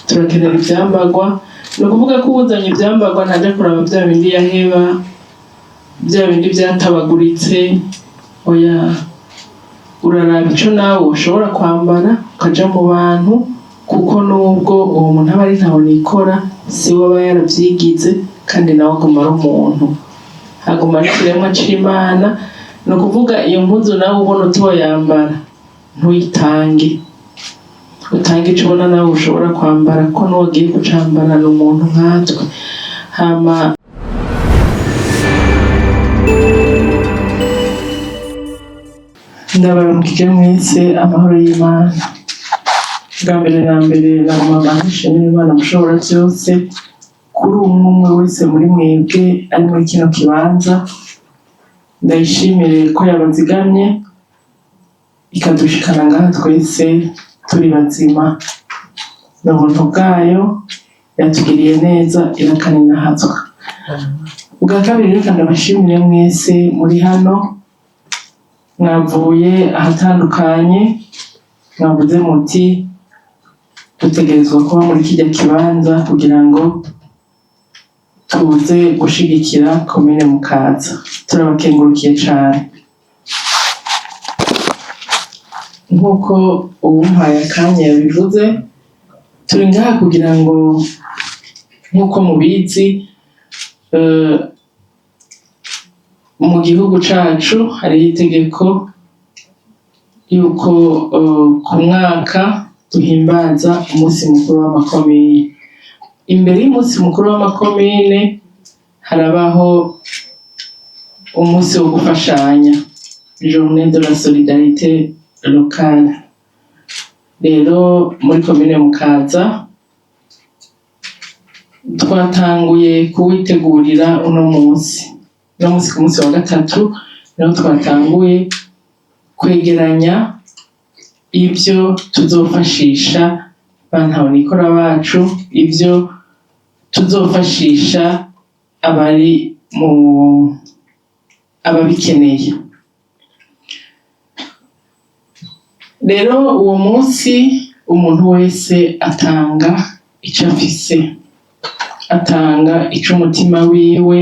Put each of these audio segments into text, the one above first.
turakenera ivyambagwa. Ni ukuvuga ko ubuzanye ivyambagwa ntaje kuraba vya bindi yaheba, vya bindi vyatabaguritse. Oya, uraraba ico nawe ushobora kwambara ukaja mu bantu, kuko nubwo uwo muntu aba ari ntaho nikora, si we aba yaravyigize, kandi nawe aguma ari umuntu, haguma ari ikiremwa c'Imana. Ni ukuvuga iyo mpuzu nawe ubona utoyambara ntuyitange, utange ico ubona nawe ushobora kwambara, ko n'uwagiye kucambara ni umuntu nkatwe. Hama ndabaramukije mwese, amahoro y'Imana. Bwa mbere na mbere nagomba nshimire Imana mushobora byose kuri umwe wese muri mwebwe ari muri kino kibanza. Ndayishimire ko yabazigamye ikadushikana ngaha twese turi bazima. Ni ubuntu bwayo, yatugiriye neza, irakaninahatswa. Ubwa kabiri reka ndabashimire mwese muri hano, mwavuye ahatandukanye, mwavuze muti dutegerezwa kuba muri kijya kibanza kugira ngo tuze gushigikira komine Mukaza. Turabakengurukiye cyane. Nk'uko uwumpaye akanya yabivuze, turi ngaha kugira ngo, nk'uko mubizi, mu gihugu cacu hariho itegeko yuko ku mwaka duhimbaza umunsi mukuru w'amakomine. Imbere y'umunsi mukuru w'amakomine harabaho umunsi wo gufashanya, Journée de la Solidarité Locale. Rero muri komine Mukaza twatanguye kuwitegurira uno munsi. Uno munsi ku munsi wa gatatu niho twatanguye kwegeranya ibyo tuzofashisha bantaho nikora bacu, ibyo tuzofashisha ababikeneye. Rero uwo munsi umuntu wese atanga icyo afise, atanga icyo umutima wiwe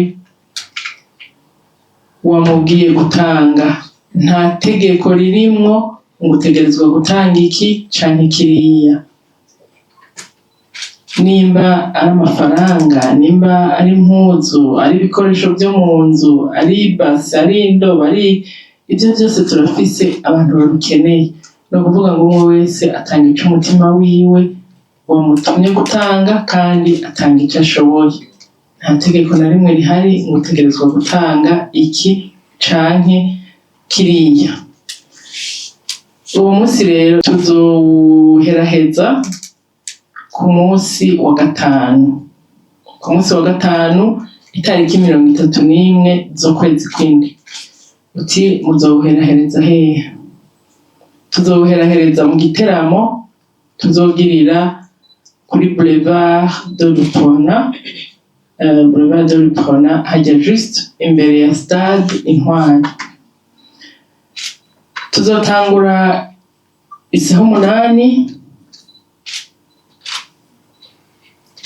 wamubwiye gutanga. Nta tegeko ririmwo ngo utegerezwa gutanga iki canke kiriya. Nimba ari amafaranga, nimba ari impuzu, ari ibikoresho byo mu nzu, ari ibase, ari indobo, ari ibyo byose turafise abantu babikeneye. Ni ukuvuga ngo umwe wese atanga icyo umutima wiwe wamutumye gutanga, kandi atanga icyo ashoboye. Nta tegeko na rimwe rihari ngo utegerezwa gutanga iki canke kiriya. Uwo munsi rero tuzowuheraheza ku munsi wa gatanu. Ku munsi wa gatanu itariki 31 z'ukwezi kw'indwi. Uti muzowuherahereza hehe? Tuzowuherahereza mu giteramo tuzogirira kuri Boulevard de Lupona. Boulevard de Lupona hajya juste imbere ya stade Intwari. Tuzotangura isaha 8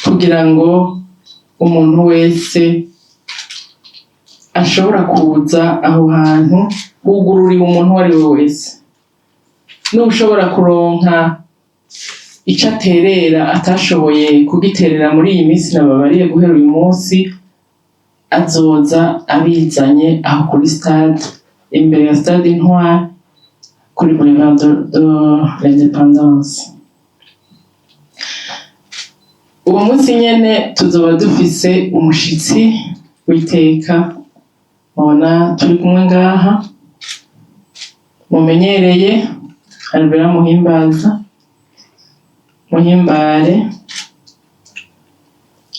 kugira ngo umuntu wese ashobora kuza aho hantu, hugururiwe umuntu wari we wese. N'ushobora kuronka icyo aterera atashoboye kugiterera muri iyi minsi nababariye guhera uyu munsi, azoza abizanye aho kuri stade, imbere ya stade Intwari, kuri Boulevard de l'Indépendance. Uwo munsi nyene tuzoba dufise umushitsi w'iteka. Mubona turi kumwe ngaha, mumenyereye Albert Muhimbare,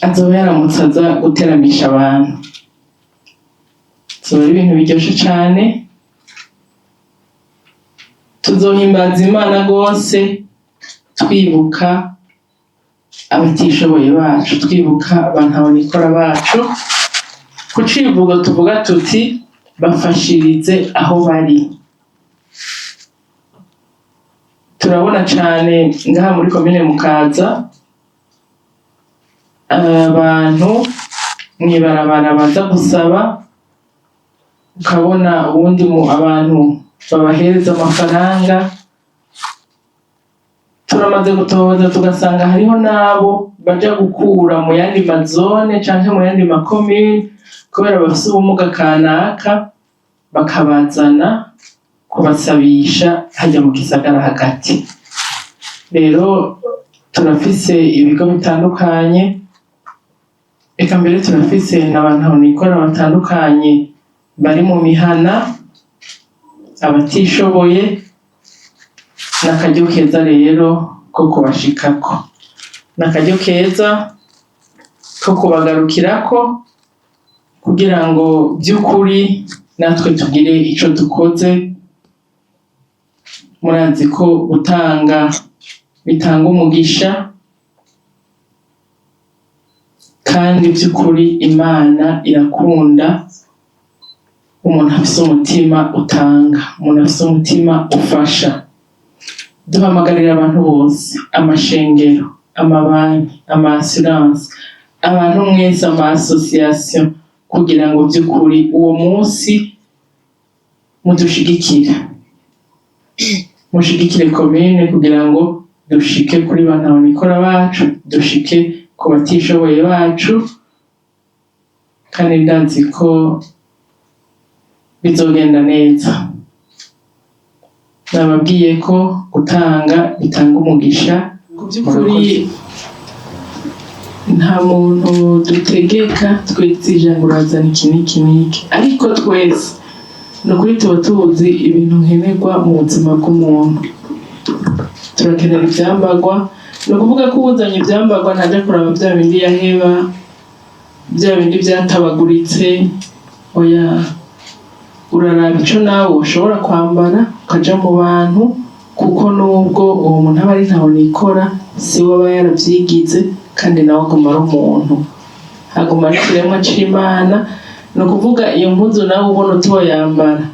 azoba yaramutse aza guteramisha abantu. Azoba ari ibintu biryoshe cane. Tuzohimbaza Imana rwose, twibuka abatishoboye bacu, twibuka abantabonikora bacu. Ku civugo tuvuga tuti bafashirize aho bari. turabona cane ngaha muri komine Mukaza abantu mwibarabara baza gusaba, ukabona ubundi abantu babahereza amafaranga. Turamaze gutohoza tugasanga hariho nabo baja gukura mu yandi mazone canke mu yandi makomine kubera bafise ubumuga kanaka, bakabazana kubasabisha hajya mu gisagara hagati. Rero turafise ibigo bitandukanye, eka mbere turafise n'abantu nikora batandukanye bari mu mihana, abatishoboye. N'akaryo keza rero ko kubashikako, n'akaryo keza ko kubagarukirako kugira ngo by'ukuri natwe tugire ico dukoze. Murazi ko gutanga bitanga umugisha, kandi by'ukuri Imana irakunda umuntu afise umutima utanga, umuntu afise umutima ufasha. Duhamagarira abantu bose, amashengero, amabanki, ama-assurance, abantu mwese, ama-association, kugira ngo by'ukuri uwo munsi mudushigikire, mushigikire komine kugira ngo dushike kuri bantahonikora bacu, dushike ku batishoboye bacu, kandi ndazi ko bizogenda neza. Nababwiye ko gutanga bitanga umugisha. Ku by'ukuri nta muntu dutegeka twizija ngo urazana iki n'iki n'iki, ariko twese ni ukuri tuba tuzi ibintu nkenerwa mu buzima bw'umuntu. Turakenera ivyambagwa, ni ukuvuga ko ubuzanye ivyambagwa ntaja kuraba vya bindi yaheba, vya bindi vyatabaguritse. Oya, uraraba ico nawe ushobora kwambara ukaja mu bantu, kuko nubwo uwo muntu aba ari ntahonikora, si we aba yaravyigize, kandi nawe aguma ari umuntu, aguma ari ikiremwa c'Imana. Ni ukuvuga iyo mpuzu nawe ubona utoyambara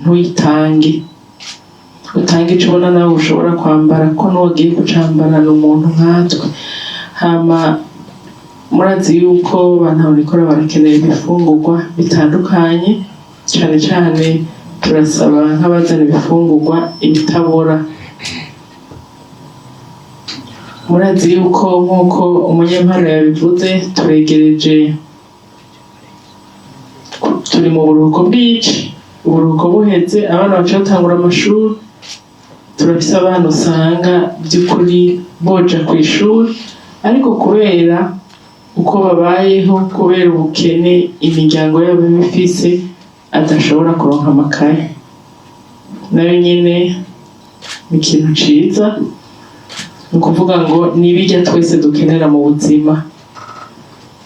ntuyitange, utange ico ubona nawe ushobora kwambara, ko n'uwagiye kucambara ni umuntu nkatwe. Hama murazi yuko bantahonikora barakenera ibifungurwa bitandukanye, cane cane turasaba nk'abazana ibifungurwa ibitabora. Murazi yuko nk'uko umunyempano yabivuze, turegereje, turi mu buruhuko bw'ici, uburuhuko buheze abana baca batangura amashuri. Turafise abana usanga by'ukuri boja kw'ishuri, ariko kubera uko babayeho, kubera ubukene imiryango yabo bifise, adashobora kuronka amakaye. Nayo nyene ni ikintu ciza, ni ukuvuga ngo nibirya twese dukenera mu buzima.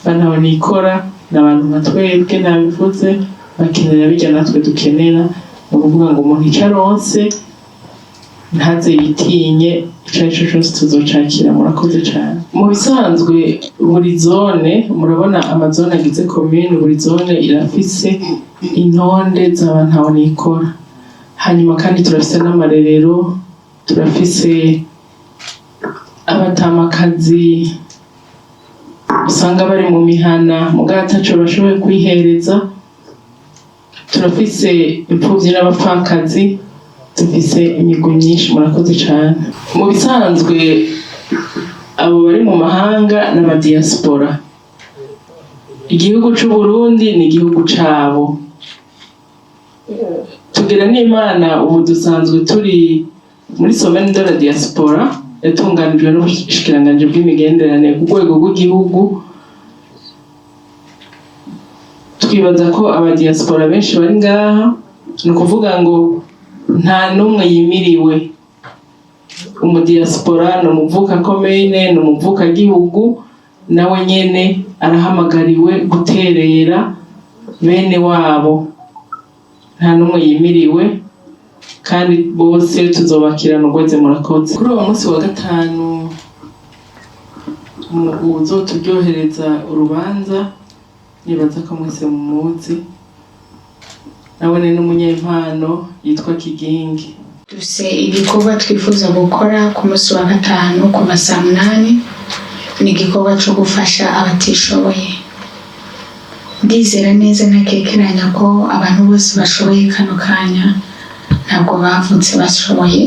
Bantahonikora ni abantu nka twebwe, nabivuze, bakenera birya natwe dukenera. Ni ukuvuga ngo umuntu ico aronse ntaze yitinye, ico arico cose tuzocakira. Murakoze cane. Mu bisanzwe buri zone, murabona amazone agize komine, buri zone irafise intonde z'abantahonikora. Hanyuma kandi turafise n'amarerero, turafise abatamakazi usanga bari mu mihana mugabo ataco bashoboye kwihereza. Turafise imfuvyi n'abapfakazi, dufise imigwi myinshi. Murakoze cane. Mu bisanzwe abo bari mu mahanga n'abadiaspora, igihugu c'u Burundi ni igihugu cabo. Tugira n'Imana, ubu dusanzwe turi muri semaine de la diaspora yatunganijwe n'ubushikiranganji bw'imigenderanire ku rwego rw'igihugu. Twibaza ko abadiaspora benshi bari ngaha, ni ukuvuga ngo nta n'umwe yimiriwe. Umudiaspora ni umuvuka komine, ni umuvuka gihugu, nawe nyene arahamagariwe guterera bene wabo, nta n'umwe yimiriwe, kandi bose tuzobakirana urweze. Murakoze. Kuri uwo munsi wa gatanu uzoturyohereza urubanza, nibaza ko mwese mumuzi, nawe ni n'umunyempano yitwa Kigingi. dufise igikorwa twifuza gukora ku munsi wa gatanu kuva saa 8. Ni igikorwa cyo gufasha abatishoboye. Ndizera neza ntakekeranya ko abantu bose bashoboye kano kanya, ntabwo bavutse bashoboye.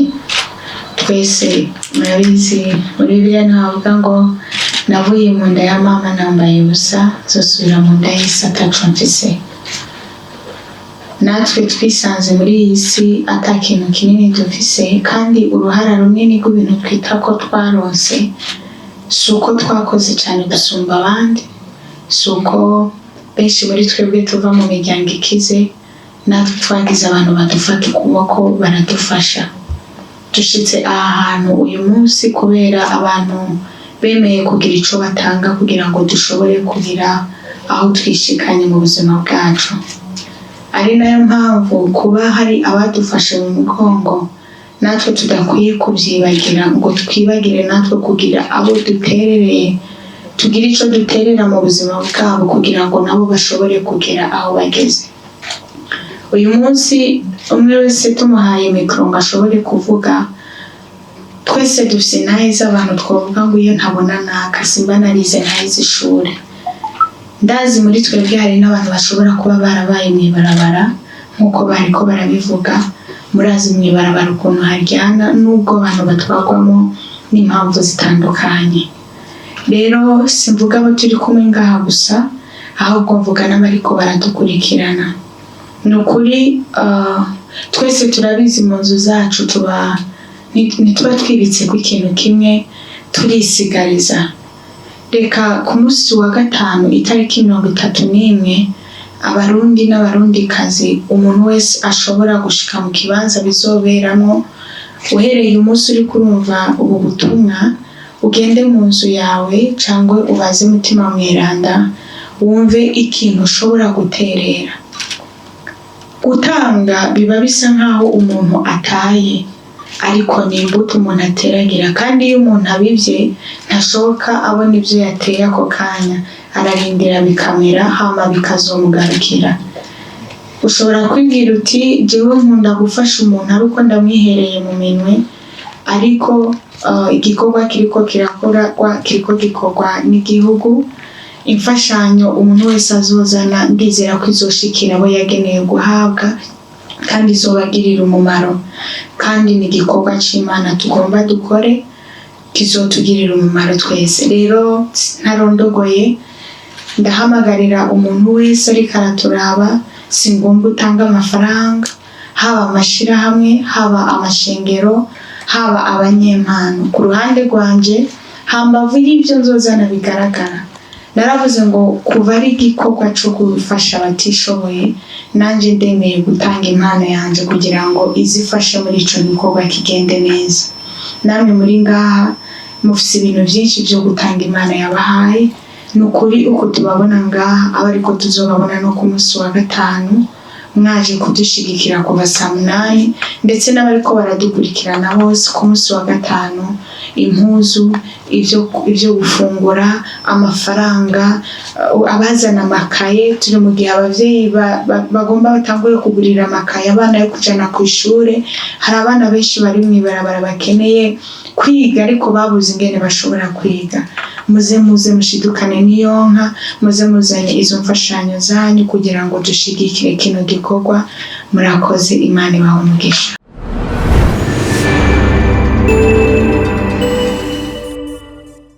Twese murabizi muri Bibiliya ntavuga ngo navuye mu nda ya mama nambaye ubusa, zosubira mu nda y'isi ataco mfise. Natwe twisanze muri iyi si ata kintu kinini dufise, kandi uruhara runini rw'ibintu twita ko twaronse si uko twakoze cyane gusumba abandi, si uko benshi muri twebwe tuva mu miryango ikize. Natwe twagize abantu badufata ukuboko baradufasha. Dushitse aha hantu uyu munsi kubera abantu bemeye kugira ico batanga kugira ngo dushobore kugira aho twishikanye mu buzima bwacu. Ari nayo mpamvu kuba hari abadufashe mu mugongo, natwe tudakwiye kubyibagira ngo twibagire natwe kugira abo duterereye, tugira ico duterera mu buzima bwabo kugira ngo nabo bashobore kugera aho bageze. Uyu munsi umwe wese tumuhaye mikro ngo ashobore kuvuga, twese dufise nahize abantu twavuga ngo iyo ntabona naka simba narize nahize ishuri. Ndazi muri twebwe hari n'abantu bashobora kuba barabaye mw'ibarabara nk'uko bariko barabivuga. Murazi mw'ibarabara ukuntu haryana n'ubwo abantu batwagwamo n'impamvu zitandukanye. Rero simvuga abo turi kumwe ngaha gusa, ahubwo mvuga n'abariko baradukurikirana. Ni ukuri twese turabizi mu nzu zacu ntituba twibitse ku ikintu kimwe, turisigariza. Reka ku munsi wa gatanu itariki 31 abarundi n'abarundikazi umuntu wese ashobora gushika mu kibanza bizoberamo. Uhereye umunsi uri kurumva ubu butumwa, ugende mu nzu yawe cyangwa ubaze Mutima Mweranda wumve ikintu ushobora guterera. Gutanga biba bisa nkaho umuntu ataye, ariko ni imbuto umuntu ateragira, kandi iyo umuntu abivye ntashoka abona ibyo yateye ako kanya, ararindira bikamera hama bikazomugarukira. Ushobora kwibwira uti jewe nkunda gufasha umuntu ariko ndamwihereye mu minwe, ariko igikorwa kiriko gikorwa n'igihugu. Imfashanyo umuntu wese azozana ndizera ko izoshikira abo yageneye guhabwa kandi izobagirira umumaro, kandi ni igikorwa c'Imana tugomba dukore kizotugirira umumaro twese. Rero ntarondogoye ndahamagarira umuntu wese ariko araturaba, si ngombwa utanga amafaranga, haba amashirahamwe, haba amashengero, haba abanyempano. Ku ruhande rwanje hambavu y'ibyo nzozana bigaragara, naravuze ngo kuva ari igikorwa cyo gufasha abatishoboye, nanje ndemeye gutanga impano yanje kugira ngo izifashe muri ico gikorwa kigende neza. Namwe muri ngaha mufise ibintu byinshi byo gutanga impano yabahaye. Nukuri uko tubabona ngaha abariko tuzobabona no ku munsi wa gatanu, mwaje kudushigikira kuva saa 8, ndetse n'abariko baradukurikirana bose ku munsi wa gatanu. Impuzu, ibyo gufungura, amafaranga, abazana amakaye. Turi mu gihe abavyeyi bagomba batangure kugurira amakaye abana yo kujana ku ishure. Hari abana benshi bari mw'ibarabara bakeneye kwiga ariko babuze ingene bashobora kwiga. Muze mushidukane n'iyonka, muze muzanye izo mfashanyo zanyu kugira ngo dushigikire kino gikorwa. Murakoze, Imana ibahe umugisha.